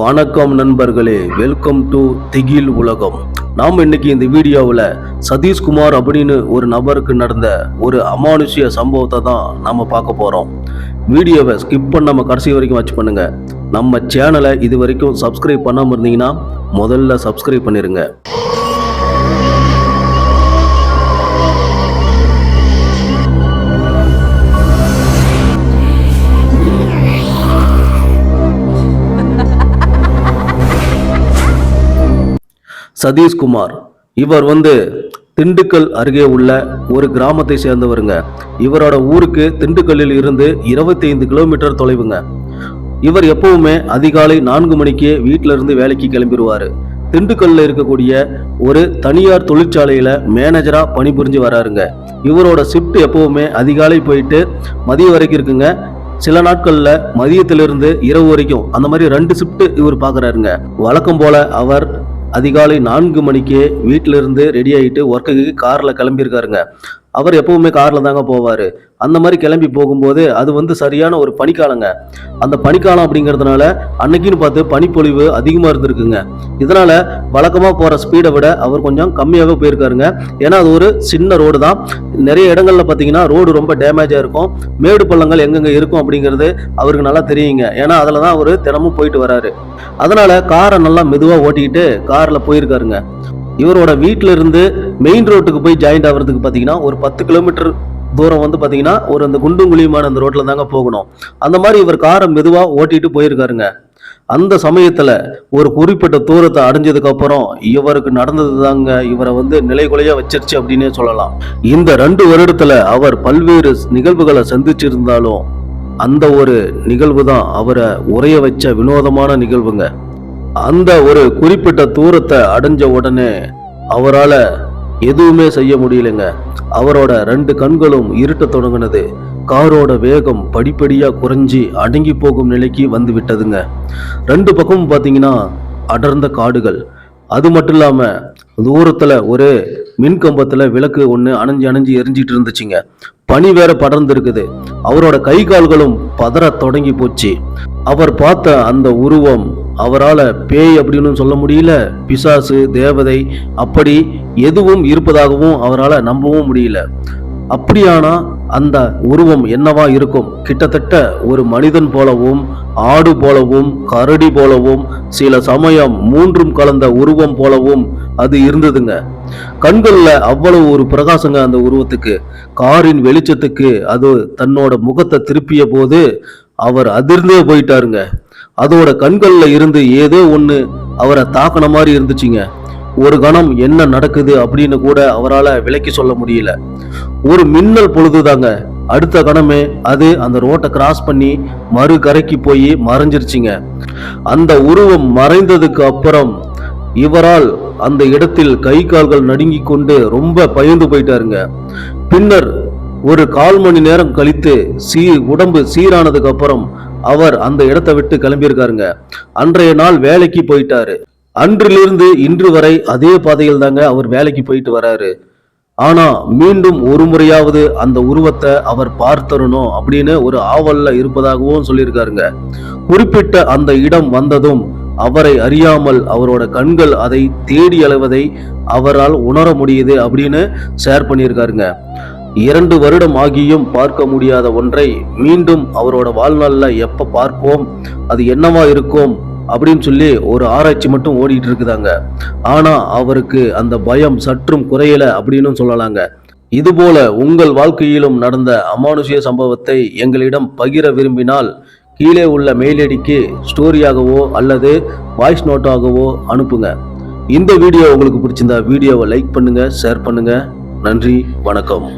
வணக்கம் நண்பர்களே, welcome to திகில் உலகம். நாம் இன்னைக்கு இந்த வீடியோவில் சதீஷ்குமார் அப்படின்னு ஒரு நபருக்கு நடந்த ஒரு அமானுஷ்ய சம்பவத்தை தான் நம்ம பார்க்க போகிறோம். வீடியோவை ஸ்கிப் பண்ணாமல் கடைசி வரைக்கும் வாட்ச் பண்ணுங்க. நம்ம சேனலை இது வரைக்கும் சப்ஸ்கிரைப் பண்ணாமல் இருந்தீங்கன்னா முதல்ல சப்ஸ்கிரைப் பண்ணிடுங்க. சதீஷ்குமார் இவர் திண்டுக்கல் அருகே உள்ள ஒரு கிராமத்தை சேர்ந்தவருங்க. இவரோட ஊருக்கு திண்டுக்கல்லில் இருந்து 25 கிலோமீட்டர் தொலைவுங்க. இவர் எப்பவுமே அதிகாலை 4 மணிக்கே வீட்டில இருந்து வேலைக்கு கிளம்பிடுவாரு. திண்டுக்கல்ல இருக்கக்கூடிய ஒரு தனியார் தொழிற்சாலையில மேனேஜரா பணிபுரிஞ்சு வராருங்க. இவரோட ஷிஃப்ட் எப்பவுமே அதிகாலை போயிட்டு மதியம் வரைக்கும் இருக்குங்க. சில நாட்கள்ல மதியத்திலிருந்து இரவு வரைக்கும் அந்த மாதிரி 2 ஷிஃப்ட் இவர் பாக்குறாருங்க. வழக்கம் போல அவர் அதிகாலை 4 மணிக்கே வீட்டிலிருந்து ரெடி ஆகிட்டு ஒர்க்குக்கு காரில் கிளம்பியிருக்காருங்க. அவர் எப்பவுமே காரில் தாங்க போவார். அந்த மாதிரி கிளம்பி போகும்போது அது சரியான ஒரு பனிக்காலங்க. அந்த பனிக்காலம் அப்படிங்கிறதுனால அன்னைக்குன்னு பார்த்து பனிப்பொழிவு அதிகமாக இருந்திருக்குங்க. இதனால் வழக்கமாக போகிற ஸ்பீடை விட அவர் கொஞ்சம் கம்மியாகவே போயிருக்காருங்க. ஏன்னா அது ஒரு சின்ன ரோடு தான். நிறைய இடங்களில் பார்த்தீங்கன்னா ரோடு ரொம்ப டேமேஜாக இருக்கும். மேடு பள்ளங்கள் எங்கெங்கே இருக்கும் அப்படிங்கிறது அவருக்கு நல்லா தெரியுங்க. ஏன்னா அதில் தான் அவர் தினமும் போயிட்டு வராரு. அதனால் காரை நல்லா மெதுவாக ஓட்டிக்கிட்டு காரில் போயிருக்காருங்க. இவரோட வீட்டில இருந்து மெயின் ரோட்டுக்கு போய் ஜாயிண்ட் ஆகிறதுக்கு பார்த்தீங்கன்னா ஒரு 10 கிலோமீட்டர் தூரம் பார்த்தீங்கன்னா ஒரு அந்த குண்டும் குழியுமான அந்த ரோட்ல தாங்க போகணும். அந்த மாதிரி இவர் காரை மெதுவாக ஓட்டிட்டு போயிருக்காருங்க. அந்த சமயத்துல ஒரு குறிப்பிட்ட தூரத்தை அடைஞ்சதுக்கு அப்புறம் இவருக்கு நடந்தது தாங்க இவரை நிலைகுலையா வச்சிருச்சு அப்படின்னே சொல்லலாம். இந்த 2 வருடத்துல அவர் பல்வேறு நிகழ்வுகளை சந்திச்சிருந்தாலும் அந்த ஒரு நிகழ்வு தான் அவரை உரைய வச்ச வினோதமான நிகழ்வுங்க. அந்த ஒரு குறிப்பிட்ட தூரத்தை அடைஞ்ச உடனே அவரால் எதுவுமே செய்ய முடியலைங்க. அவரோட 2 கண்களும் இருட்ட தொடங்கினது. காரோட வேகம் படிப்படியா குறைஞ்சி அடங்கி போகும் நிலைக்கு வந்து விட்டதுங்க. 2 பக்கமும் பார்த்தீங்கன்னா அடர்ந்த காடுகள். அது மட்டும் இல்லாம தூரத்துல ஒரு மின்கம்பத்துல விளக்கு ஒன்று அணைஞ்சு எரிஞ்சிட்டு இருந்துச்சுங்க. பனி வேற படர்ந்து இருக்குது. அவரோட கை கால்களும் பதற தொடங்கி போச்சு. அவர் பார்த்த அந்த உருவம் அவரால் பேய் அப்படின்னு சொல்ல முடியல, பிசாசு, தேவதை அப்படி எதுவும் இருப்பதாகவும் அவரால் நம்பவும் முடியல. அப்படியானா அந்த உருவம் என்னவா இருக்கும்? கிட்டத்தட்ட ஒரு மனிதன் போலவும், ஆடு போலவும், கரடி போலவும், சில சமயம் 3ம் கலந்த உருவம் போலவும் அது இருந்ததுங்க. கண்கள்ல அவ்வளவு ஒரு பிரகாசங்க அந்த உருவத்துக்கு. காரின் வெளிச்சத்துக்கு அது தன்னோட முகத்தை திருப்பிய போது அவர் அதிர்ந்தே போயிட்டாருங்க. அதோட கண்கள்ல இருந்து ஏதோ ஒண்ணு அவரை தாக்கின மாதிரி இருந்துச்சுங்க. ஒரு கணம் என்ன நடக்குது அப்படின்னு கூட அவரால் விளக்கி சொல்ல முடியல. ஒரு மின்னல் பொழுதுதாங்க. அடுத்த கணமே அது அந்த ரோட்டை கிராஸ் பண்ணி மறு கரைக்கு போய் மறைஞ்சிருச்சுங்க. அந்த உருவம் மறைந்ததுக்கு அப்புறம் இவரால் அந்த இடத்தில் கை கால்கள் நடுங்கி கொண்டு ரொம்ப பயந்து போயிட்டாருங்க. பின்னர் ஒரு 1/4 மணி நேரம் கழித்து உடம்பு சீரானதுக்கு அப்புறம் அவர் அந்த இடத்தை விட்டு கிளம்பியிருக்காருங்க. அன்றைய நாள் வேலைக்கு போயிட்டாரு. அன்றிலிருந்து இன்று வரை அதே பாதையில் தாங்க அவர் வேலைக்கு போயிட்டு வராரு. ஆனா மீண்டும் ஒரு முறையாவது அந்த உருவத்தை அவர் பார்த்தரணும் அப்படின்னு ஒரு ஆவல்ல இருப்பதாகவும் சொல்லியிருக்காருங்க. குறிப்பிட்ட அந்த இடம் வந்ததும் அவரை அறியாமல் அவரோட கண்கள் அதை தேடி அலைவதை அவரால் உணர முடியுது அப்படின்னு ஷேர் பண்ணியிருக்காருங்க. 2 வருடம் ஆகியும் பார்க்க முடியாத ஒன்றை மீண்டும் அவரோட வாழ்நாளில் எப்ப பார்ப்போம், அது என்னவா இருக்கும் அப்படின்னு சொல்லி ஒரு ஆராய்ச்சி மட்டும் ஓடிட்டு இருக்குதாங்க. ஆனா அவருக்கு அந்த பயம் சற்றும் குறையல அப்படின்னு சொல்லலாங்க. இதுபோல உங்கள் வாழ்க்கையிலும் நடந்த அமானுஷ்ய சம்பவத்தை எங்களிடம் பகிர விரும்பினால் கீழே உள்ள மெயில் ஐடிக்கு ஸ்டோரியாகவோ அல்லது வாய்ஸ் நோட்டாகவோ அனுப்புங்க. இந்த வீடியோ உங்களுக்கு பிடிச்சிருந்தா வீடியோவை லைக் பண்ணுங்க, ஷேர் பண்ணுங்க. நன்றி, வணக்கம்.